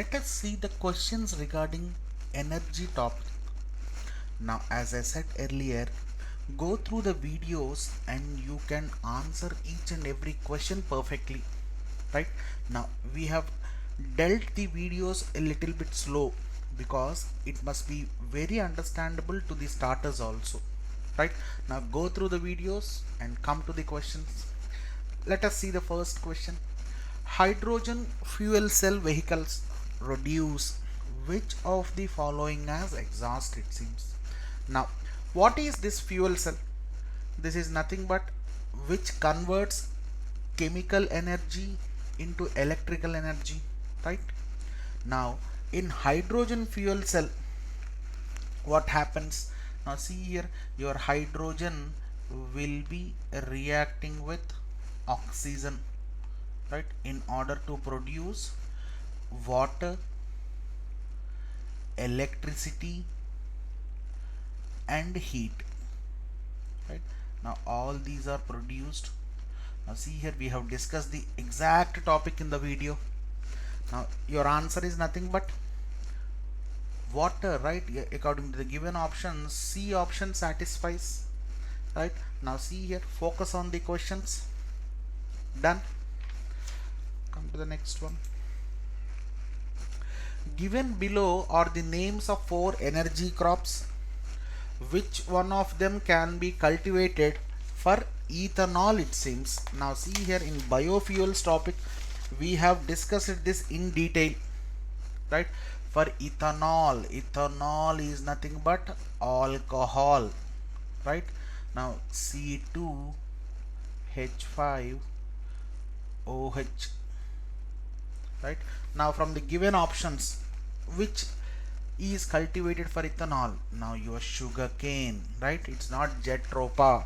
let us see the questions regarding energy topic. Now, as I said earlier, go through the videos and you can answer each and every question perfectly. Right now, we have dealt the videos a little bit slow because it must be very understandable to the starters also. Right now, go through the videos and come to the questions. Let us see the first question. Hydrogen fuel cell vehicles produce which of the following as exhaust, it seems. Now, what is this fuel cell? This is nothing but which converts chemical energy into electrical energy, right? Now, in hydrogen fuel cell, what happens? Now, see here, your hydrogen will be reacting with oxygen, right, in order to produce water, electricity and heat. Right now, all these are produced. Now, see here, we have discussed the exact topic in the video. Now, your answer is nothing but water, right? According to the given options, C option satisfies. Right now, see here, focus on the questions. Done. Come to the next one. Given below are the names of 4 energy crops. Which one of them can be cultivated for ethanol, it seems? Now, see here, in biofuels topic, we have discussed this in detail. Right? For ethanol, ethanol is nothing but alcohol. Right? Now, C2H5OH. Right now, from the given options, which is cultivated for ethanol? Now, your sugar cane, right? It's not Jatropha.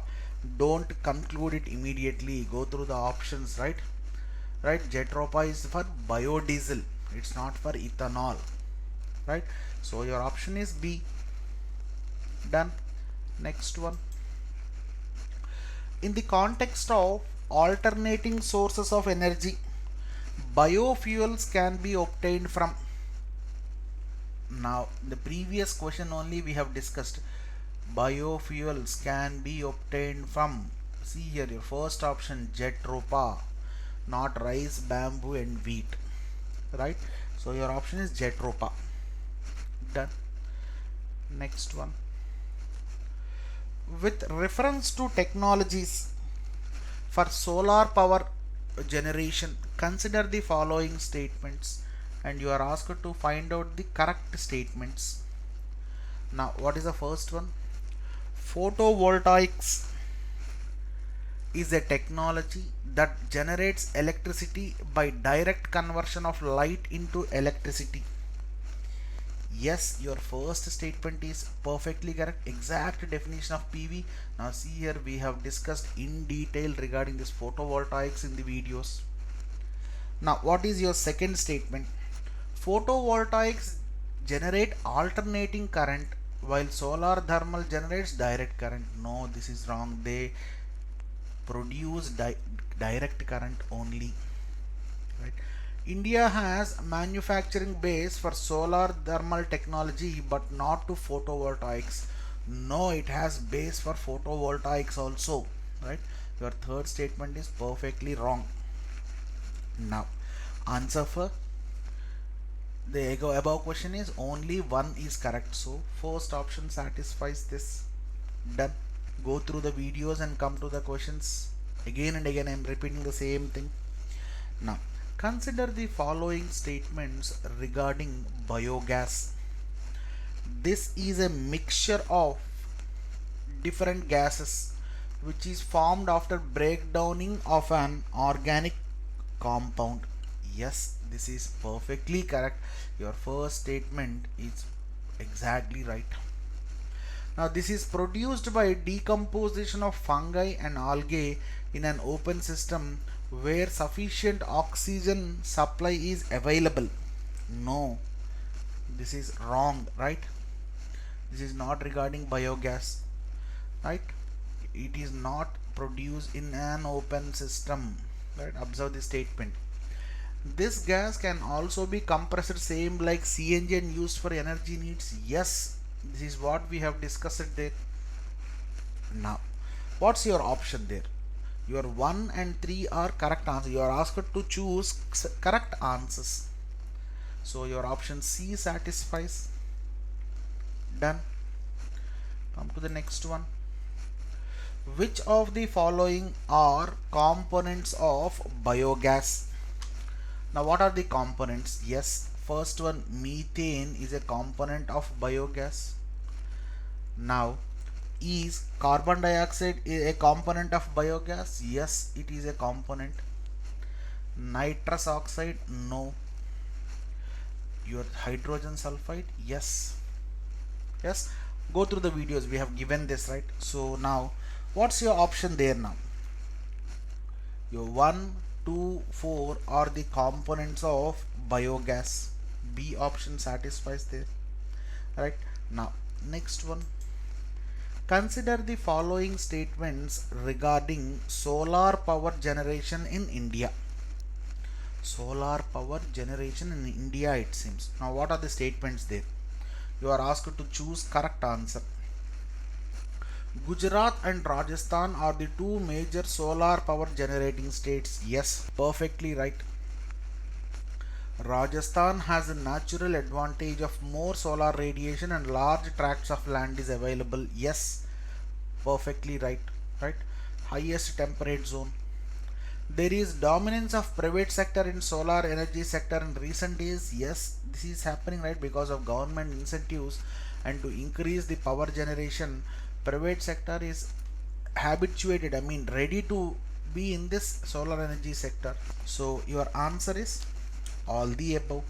Don't conclude it immediately, go through the options. Right, Jatropha is for biodiesel, it's not for ethanol. Right, so your option is B. Done. Next one. In the context of alternating sources of energy, biofuels can be obtained from. Now, the previous question only we have discussed biofuels can be obtained from. See here, your first option Jatropha, not rice, bamboo and wheat. Right, so your option is Jatropha. Done. Next one. With reference to technologies for solar power generation, consider the following statements and you are asked to find out the correct statements. Now, what is the first one? Photovoltaics is a technology that generates electricity by direct conversion of light into electricity. Yes, your first statement is perfectly correct. Exact definition of PV. Now, see here, we have discussed in detail regarding this photovoltaics in the videos. Now, what is your second statement? Photovoltaics generate alternating current while solar thermal generates direct current. No, this is wrong. They produce direct current only. Right. India has manufacturing base for solar thermal technology but not to photovoltaics. No, it has base for photovoltaics also. Right. Your third statement is perfectly wrong. Now, answer for the above question is only one is correct. So, first option satisfies this. Done. Go through the videos and come to the questions. Again and again I am repeating the same thing. Now, consider the following statements regarding biogas. This is a mixture of different gases which is formed after breakdowning of an organic compound. Yes, this is perfectly correct. Your first statement is exactly right. Now, this is produced by decomposition of fungi and algae in an open system where sufficient oxygen supply is available. No, this is wrong. Right, this is not regarding biogas. Right, it is not produced in an open system. Right, observe the statement. This gas can also be compressed same like CNG and used for energy needs. Yes, this is what we have discussed there. Now, what's your option there? Your 1 and 3 are correct answers. You are asked to choose correct answers. So your option C satisfies. Done. Come to the next one. Which of the following are components of biogas? Now what are the components? Yes, first one, methane is a component of biogas. Now, is carbon dioxide a component of biogas? Yes, it is a component. Nitrous oxide? No. Your hydrogen sulfide? Yes. Yes, go through the videos, we have given this, right? So now what's your option there? Now your 1, 2, 4 are the components of biogas. B option satisfies there, right? Now next one, consider the following statements regarding solar power generation in India. Solar power generation in India, it seems. Now what are the statements there? You are asked to choose correct answer. Gujarat and Rajasthan are the two major solar power generating states. Yes, perfectly right. Rajasthan has a natural advantage of more solar radiation and large tracts of land is available. Yes, perfectly right. Right. Highest temperate zone. There is dominance of private sector in solar energy sector in recent days. Yes, this is happening, right, because of government incentives and to increase the power generation. Private sector is habituated, I mean ready to be in this solar energy sector. So your answer is all the above.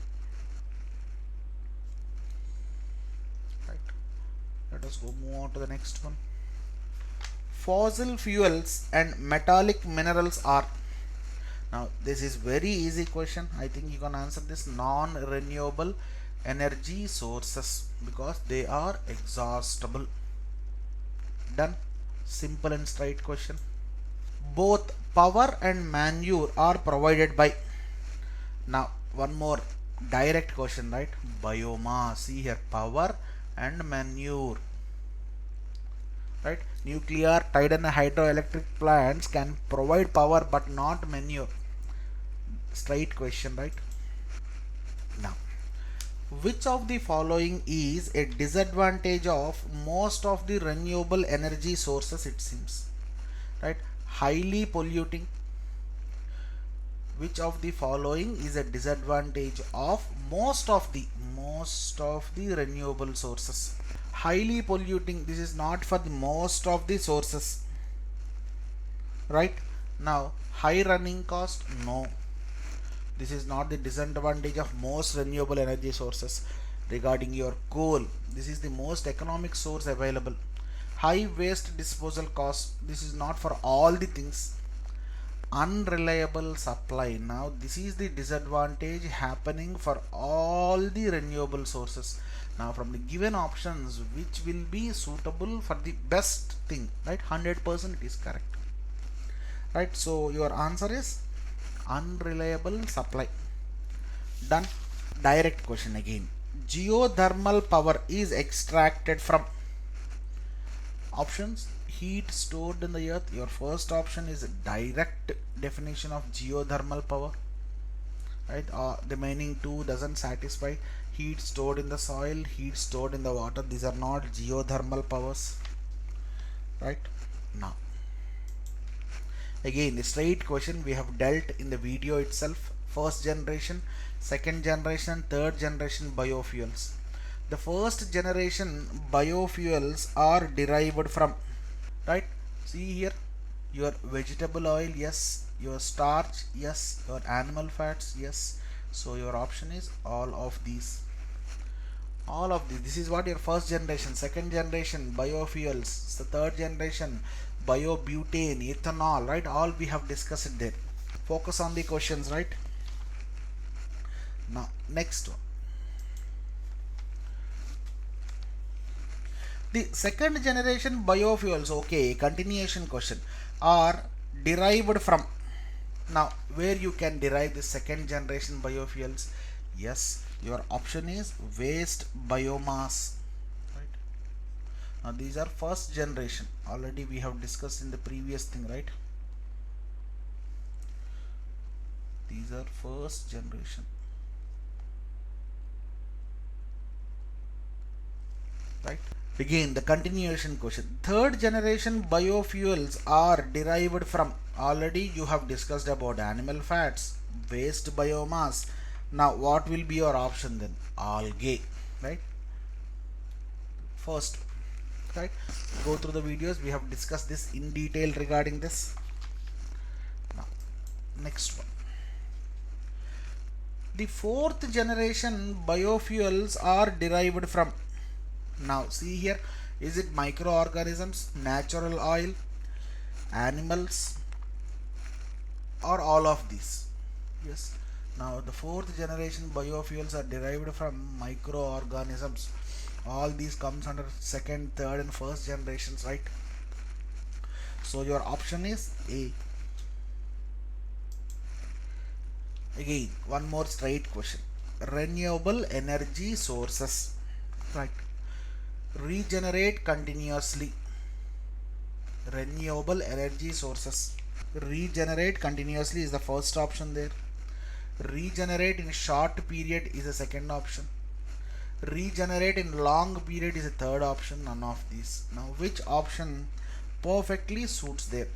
Right. Let us go move on to the next one. Fossil fuels and metallic minerals are. Now this is very easy question. I think you can answer this. Non-renewable energy sources because they are exhaustible. Done. Simple and straight question. Both power and manure are provided by. Now one more direct question, right? Biomass. See here, power and manure. Right? Nuclear, tidal and hydroelectric plants can provide power but not manure. Straight question, right? Now, which of the following is a disadvantage of most of the renewable energy sources, it seems? Right? Highly polluting. Which of the following is a disadvantage of most of the renewable sources? Highly polluting. This is not for the most of the sources, right? Now high running cost, no, this is not the disadvantage of most renewable energy sources. Regarding your coal, this is the most economic source available. High waste disposal cost, this is not for all the things. Unreliable supply, now this is the disadvantage happening for all the renewable sources. Now from the given options, which will be suitable for the best thing, right? 100% it is correct, right? So your answer is unreliable supply. Done. Direct question again. Geothermal power is extracted from. Options: heat stored in the earth. Your first option is a direct definition of geothermal power, right? The remaining two doesn't satisfy. Heat stored in the soil, heat stored in the water, these are not geothermal powers, right? Now again, the straight question we have dealt in the video itself. First generation, second generation, third generation biofuels. The first generation biofuels are derived from, right? See here, your vegetable oil, yes, your starch, yes, your animal fats, yes. So your option is all of these. All of these. This is what your first generation, second generation biofuels, the third generation biobutane, ethanol, right? All we have discussed there. Focus on the questions, right? Now next one. The second generation biofuels, okay, continuation question, are derived from. Now, where you can derive the second generation biofuels? Yes, your option is waste biomass. Right. Now, these are first generation. Already we have discussed in the previous thing, right? These are first generation. Right. Again, the continuation question. Third generation biofuels are derived from, already you have discussed about animal fats, waste biomass. Now, what will be your option then? Algae, right? First, right? Go through the videos. We have discussed this in detail regarding this. Now, next one. The fourth generation biofuels are derived from. Now, see here. Is it microorganisms, natural oil, animals, or all of these? Yes. Now the fourth generation biofuels are derived from microorganisms. All these comes under second, third, and first generations, right? So your option is A. Again, one more straight question. Renewable energy sources, right? Regenerate continuously. Renewable energy sources. Regenerate continuously is the first option there. Regenerate in short period is the second option. Regenerate in long period is a third option. None of these. Now which option perfectly suits there?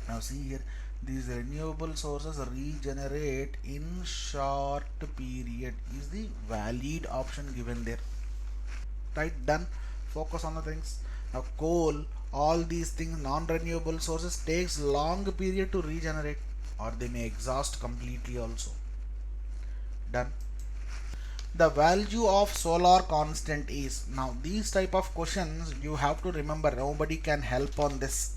Now see here, these renewable sources regenerate in short period is the valid option given there. Right, done. Focus on the things. Now coal, all these things, non-renewable sources takes long period to regenerate, or they may exhaust completely also. Done. The value of solar constant is, now these type of questions you have to remember, nobody can help on this,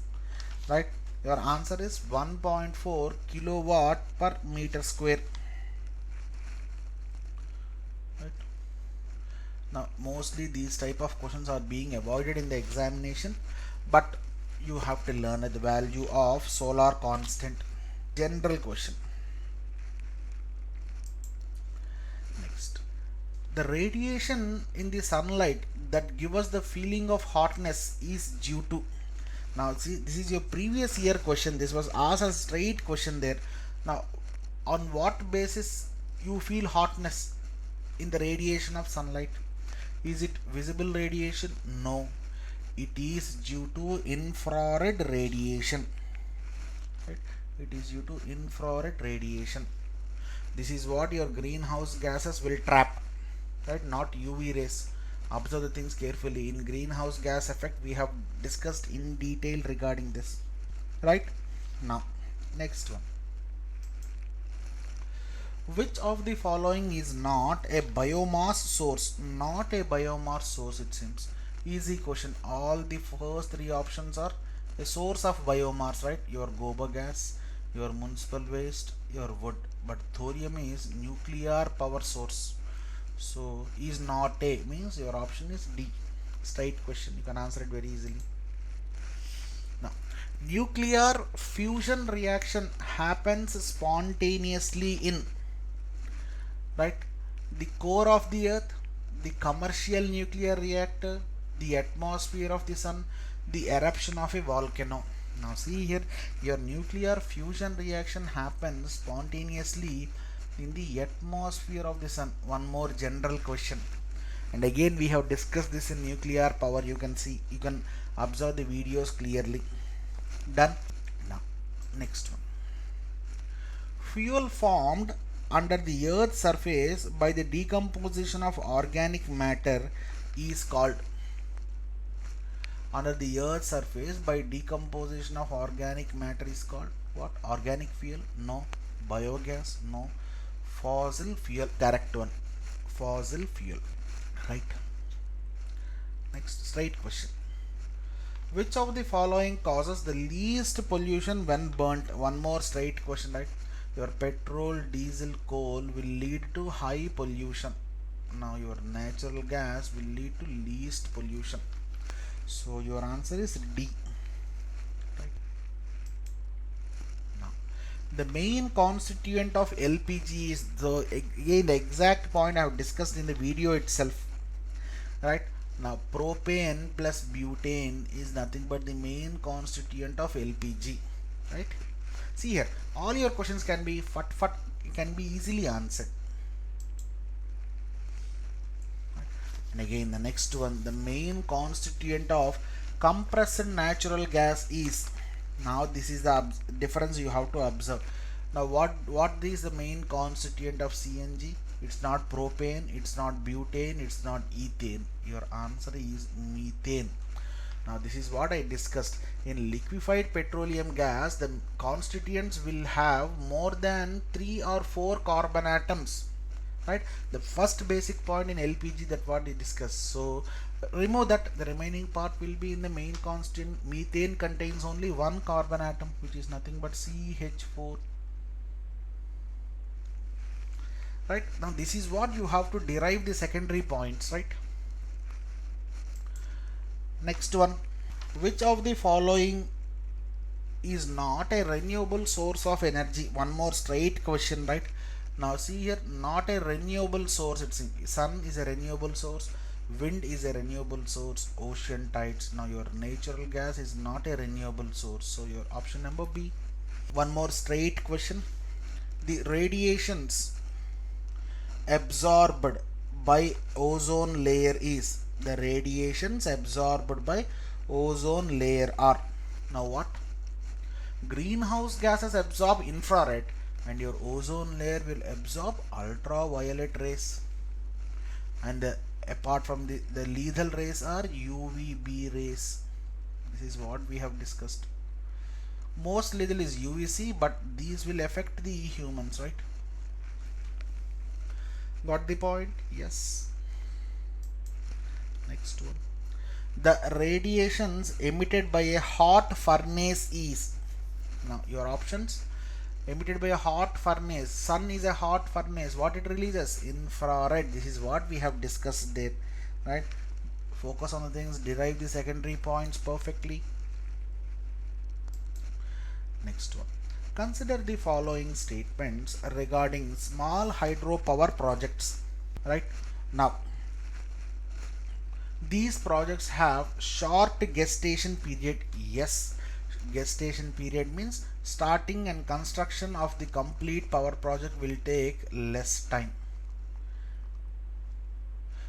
right? Your answer is 1.4 kilowatt per meter square, right? Now mostly these type of questions are being avoided in the examination, but you have to learn the value of solar constant. General question. Next, the radiation in the sunlight that give us the feeling of hotness is due to. Now see, this is your previous year question. This was asked a straight question there. Now, on what basis you feel hotness in the radiation of sunlight? Is it visible radiation? No, it is due to infrared radiation, right? It is due to infrared radiation. This is what your greenhouse gases will trap, right? Not UV rays. Observe the things carefully. In greenhouse gas effect we have discussed in detail regarding this, right? Now next one. Which of the following is not a biomass source? Not a biomass source, it seems. Easy question. All the first three options are a source of biomass, right? Your gobar gas, your municipal waste, your wood. But thorium is nuclear power source. So is not a, means your option is D. Straight question. You can answer it very easily. Now, nuclear fusion reaction happens spontaneously in, right, the core of the earth, the commercial nuclear reactor, the atmosphere of the sun, the eruption of a volcano. Now see here, your nuclear fusion reaction happens spontaneously in the atmosphere of the sun. One more general question, and again we have discussed this in nuclear power. You can see, you can observe the videos clearly. Done. Now next one. Fuel formed under the earth's surface by the decomposition of organic matter is called. Under the earth's surface by decomposition of organic matter is called what? Organic fuel? No. Biogas? No. Fossil fuel? Correct one. Fossil fuel, right? Next, straight question. Which of the following causes the least pollution when burnt? One more straight question, right? Your petrol, diesel, coal will lead to high pollution. Now your natural gas will lead to least pollution. So your answer is D. Right. Now The main constituent of LPG is the exact point I have discussed in the video itself, right? Now propane plus butane is nothing but the main constituent of LPG, right? See here, all your questions can be can be easily answered. And again, the next one, the main constituent of compressed natural gas is. Now this is the difference you have to observe. Now what is the main constituent of CNG? It's not propane, it's not butane, it's not ethane. Your answer is methane. Now this is what I discussed. In liquefied petroleum gas, the constituents will have more than 3 or 4 carbon atoms, right? The first basic point in LPG, that what we discussed. So remove that, the remaining part will be in the main constant. Methane contains only one carbon atom, which is nothing but CH4, right? Now this is what you have to derive the secondary points, right? Next one, which of the following is not a renewable source of energy? One more straight question, right? Now see here, not a renewable source. It's sun is a renewable source, wind is a renewable source, ocean tides. Now your natural gas is not a renewable source, so your option number B. One more straight question, the radiations absorbed by ozone layer is, the radiations absorbed by ozone layer are. Now what? Greenhouse gases absorb infrared and your ozone layer will absorb ultraviolet rays, and apart from the lethal rays are UVB rays. This is what we have discussed. Most lethal is UVC, but these will affect the humans, right? Got the point? Yes. Next one, the radiations emitted by a hot furnace is. Now your options, emitted by a hot furnace, sun is a hot furnace, what it releases? Infrared. This is what we have discussed there, right? Focus on the things, derive the secondary points perfectly. Next one, consider the following statements regarding small hydropower projects, right? Now these projects have short gestation period. Yes, gestation period means starting and construction of the complete power project will take less time.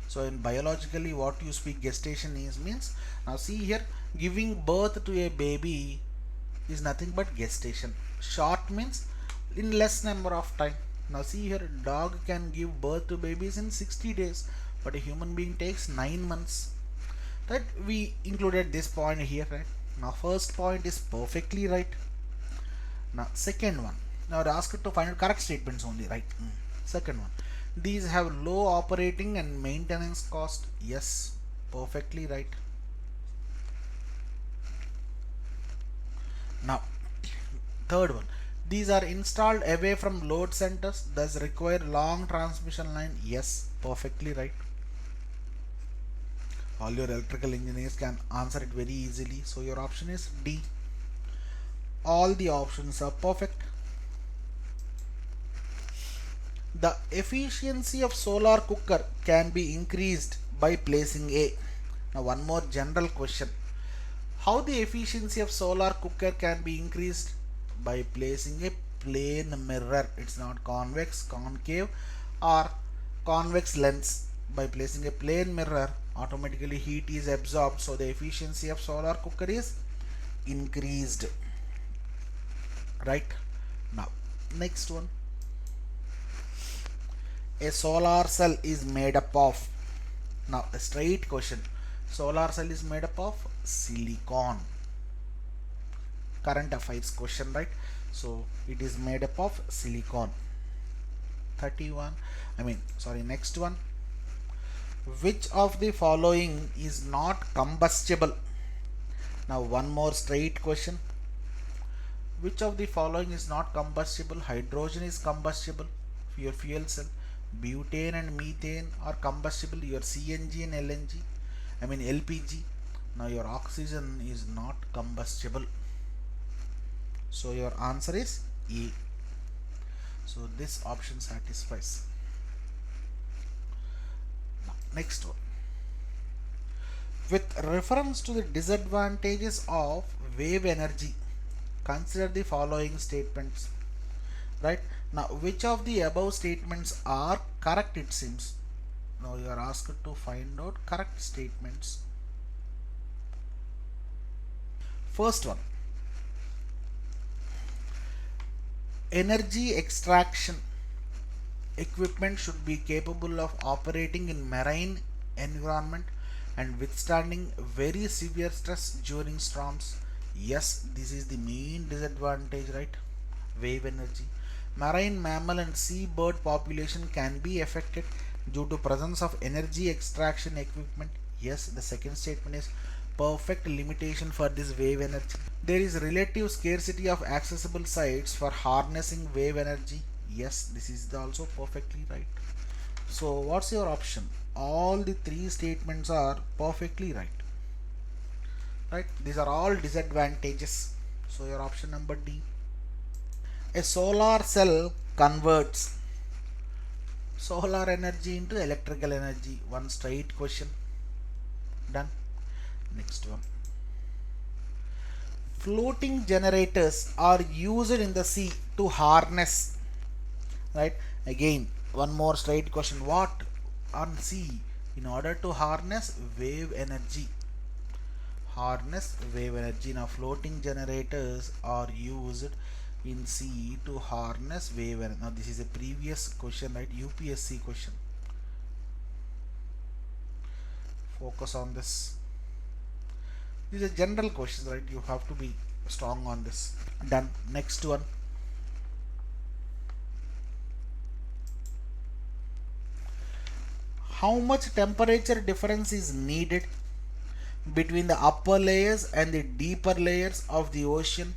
So in biologically, what you speak gestation is means, now see here, giving birth to a baby is nothing but gestation. Short means in less number of time. Now see here, dog can give birth to babies in 60 days, but a human being takes 9 months. Right? We included this point here, right? Now first point is perfectly right. Now second one, now they ask to find out correct statements only, right? Second one, these have low operating and maintenance cost. Yes, perfectly right. Now third one, these are installed away from load centers, thus require long transmission line. Yes, perfectly right. All your electrical engineers can answer it very easily, so your option is D. All the options are perfect. The efficiency of solar cooker can be increased by placing a. Now one more general question, how the efficiency of solar cooker can be increased? By placing a plane mirror. It's not convex, concave or convex lens. By placing a plane mirror, automatically heat is absorbed, so the efficiency of solar cooker is increased, right? Now next one, a solar cell is made up of. Now a straight question, solar cell is made up of silicon. Current affairs question, right? So it is made up of silicon. 31, next one, which of the following is not combustible? Now one more straight question, which of the following is not combustible? Hydrogen is combustible, your fuel cell. Butane and methane are combustible, your CNG and LPG. Now your oxygen is not combustible, so your answer is E. So this option satisfies. Now, next one. With reference to the disadvantages of wave energy, consider the following statements. Right? Now, which of the above statements are correct, it seems? Now you are asked to find out correct statements. First one, energy extraction equipment should be capable of operating in marine environment and withstanding very severe stress during storms. Yes, this is the main disadvantage, right? Wave energy. Marine mammal and seabird population can be affected due to presence of energy extraction equipment. Yes, the second statement is perfect limitation for this wave energy. There is relative scarcity of accessible sites for harnessing wave energy. Yes, this is also perfectly right. So what's your option? All the three statements are perfectly right. Right? These are all disadvantages. So your option number D. A solar cell converts solar energy into electrical energy. One straight question. Done. Next one. Floating generators are used in the sea to harness. Right? Again, one more straight question. What on sea in order to harness wave energy? Harness wave energy. Now, floating generators are used in sea to harness wave energy. Now, this is a previous question, right? UPSC question. Focus on this. These are general questions, right? You have to be strong on this. Done. Next one. How much temperature difference is needed between the upper layers and the deeper layers of the ocean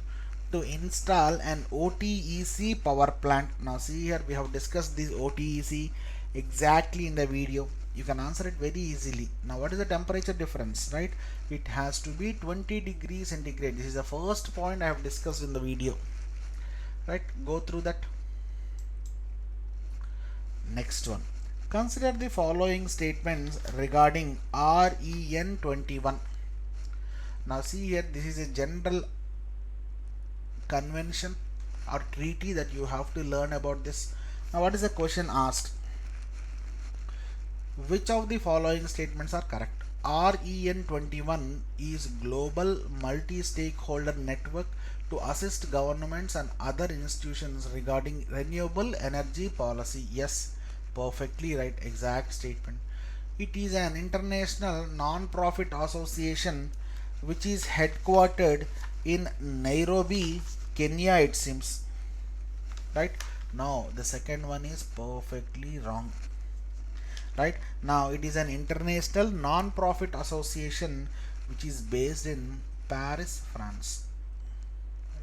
to install an OTEC power plant? Now see here, we have discussed this OTEC exactly in the video. You can answer it very easily. Now what is the temperature difference, right? It has to be 20 degrees centigrade. This is the first point I have discussed in the video, right? Go through that. Next one. Consider the following statements regarding REN 21. Now see here, this is a general convention or treaty that you have to learn about this. Now what is the question asked? Which of the following statements are correct? REN 21 is global multi-stakeholder network to assist governments and other institutions regarding renewable energy policy. Yes, perfectly right, exact statement. It is an international non-profit association which is headquartered in Nairobi, Kenya, it seems. Right? Now the second one is perfectly wrong. Right? Now it is an international non-profit association which is based in Paris, France.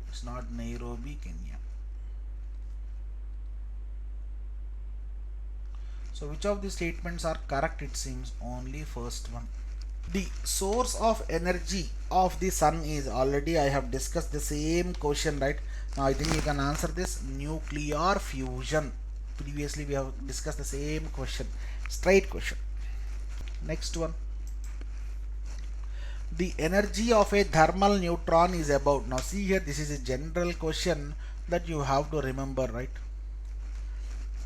It's not Nairobi, Kenya. So which of the statements are correct? It seems only first one. The source of energy of the sun is, already I have discussed the same question, right? Now I think you can answer this, nuclear fusion. Previously we have discussed the same question, straight question. Next one. The energy of a thermal neutron is about. Now see here, this is a general question that you have to remember, right?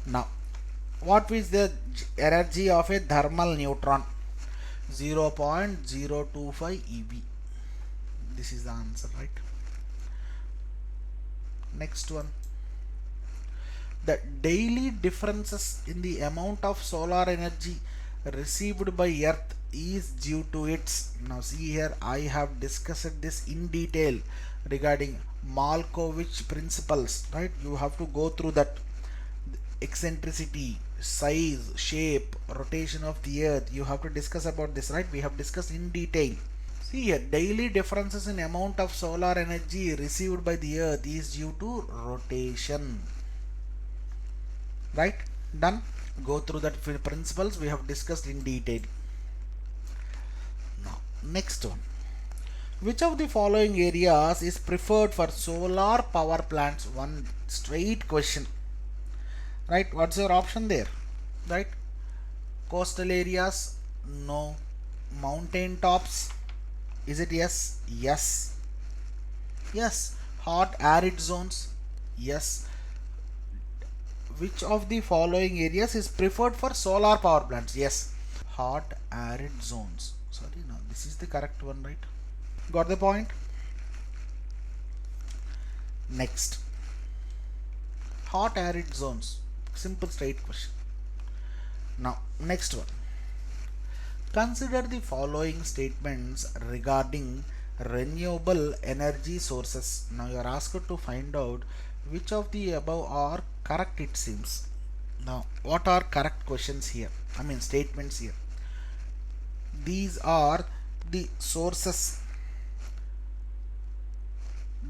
Now what is the energy of a thermal neutron? 0.025 eV. This is the answer, right? Next one. The daily differences in the amount of solar energy received by Earth is due to its. Now see here, I have discussed this in detail regarding Malkovich principles, right? You have to go through that. Eccentricity, size, shape, rotation of the earth, you have to discuss about this, right? We have discussed in detail. See here, daily differences in amount of solar energy received by the earth is due to rotation, right? Done. Go through that principles we have discussed in detail. Now next one. Which of the following areas is preferred for solar power plants? One straight question. right? What's your option there, right? Coastal areas, no. Mountain tops, is it yes? Yes. Yes. Hot arid zones, yes. Which of the following areas is preferred for solar power plants? Yes. Hot arid zones. Sorry, no, this is the correct one, right? Got the point? Next. Hot arid zones. Simple straight question. Now, next one. Consider the following statements regarding renewable energy sources. Now you are asked to find out which of the above are correct, it seems. Now, what are correct questions here? I mean statements here. These are the sources.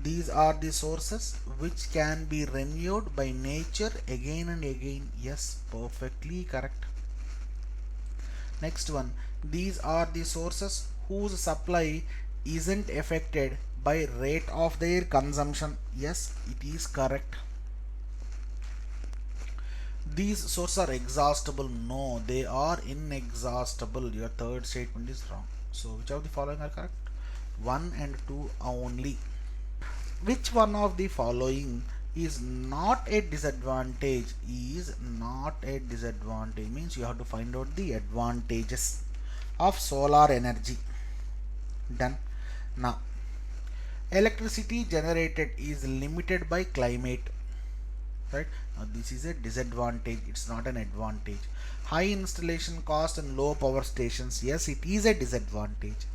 These are the sources which can be renewed by nature again and again. Yes, perfectly correct. Next one, these are the sources whose supply isn't affected by rate of their consumption. Yes, it is correct. These sources are exhaustible. No, they are inexhaustible. Your third statement is wrong. So which of the following are correct? 1 and 2 only. Which one of the following is not a disadvantage? Is not a disadvantage means you have to find out the advantages of solar energy. Done. Now, electricity generated is limited by climate, right? Now this is a disadvantage, it's not an advantage. High installation cost and low power stations, yes, it is a disadvantage.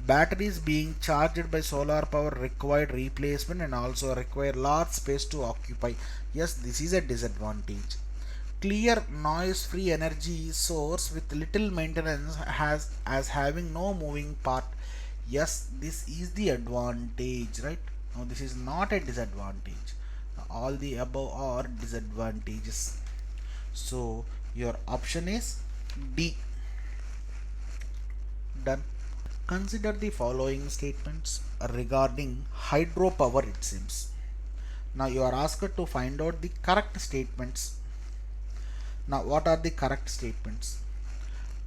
Batteries being charged by solar power required replacement and also require large space to occupy. Yes, this is a disadvantage. Clear noise free energy source with little maintenance has as having no moving part. Yes, this is the advantage, right? Now this is not a disadvantage. All the above are disadvantages. So your option is D. Done. Consider the following statements regarding hydropower, it seems. Now you are asked to find out the correct statements. Now what are the correct statements?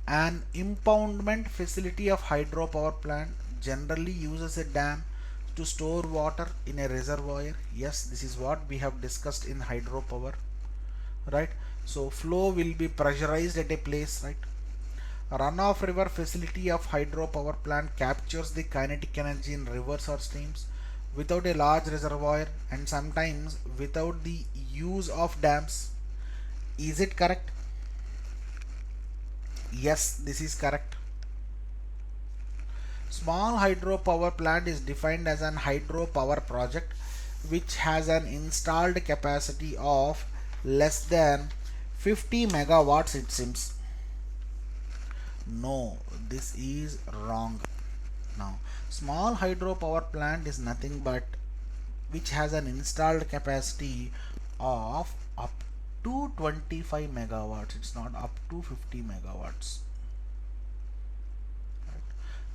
An impoundment facility of hydropower plant generally uses a dam to store water in a reservoir. Yes, this is what we have discussed in hydropower, right? So flow will be pressurized at a place, right? Runoff river facility of hydropower plant captures the kinetic energy in rivers or streams without a large reservoir and sometimes without the use of dams. Is it correct? Yes, this is correct. Small hydropower plant is defined as an hydropower project which has an installed capacity of less than 50 megawatts, it seems. No, this is wrong. Now, small hydropower plant is nothing but which has an installed capacity of up to 25 megawatts. It's not up to 50 megawatts.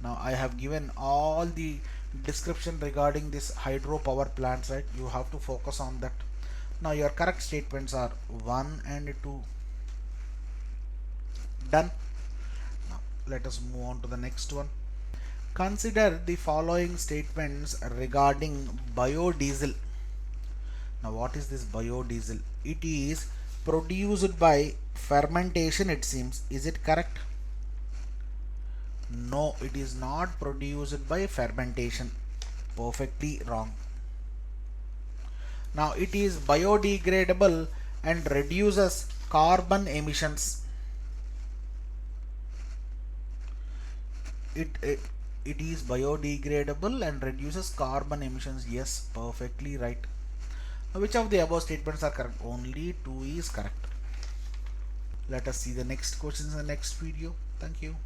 Now I have given all the description regarding this hydropower plants, right? You have to focus on that. Now your correct statements are 1 and 2. Done. Now let us move on to the next one. Consider the following statements regarding biodiesel. Now what is this biodiesel? It is produced by fermentation, it seems. Is it correct? No, it is not produced by fermentation. Perfectly wrong. Now it is biodegradable and reduces carbon emissions. It is biodegradable and reduces carbon emissions. Yes, perfectly right. Now, which of the above statements are correct? Only 2 is correct. Let us see the next questions in the next video. Thank you.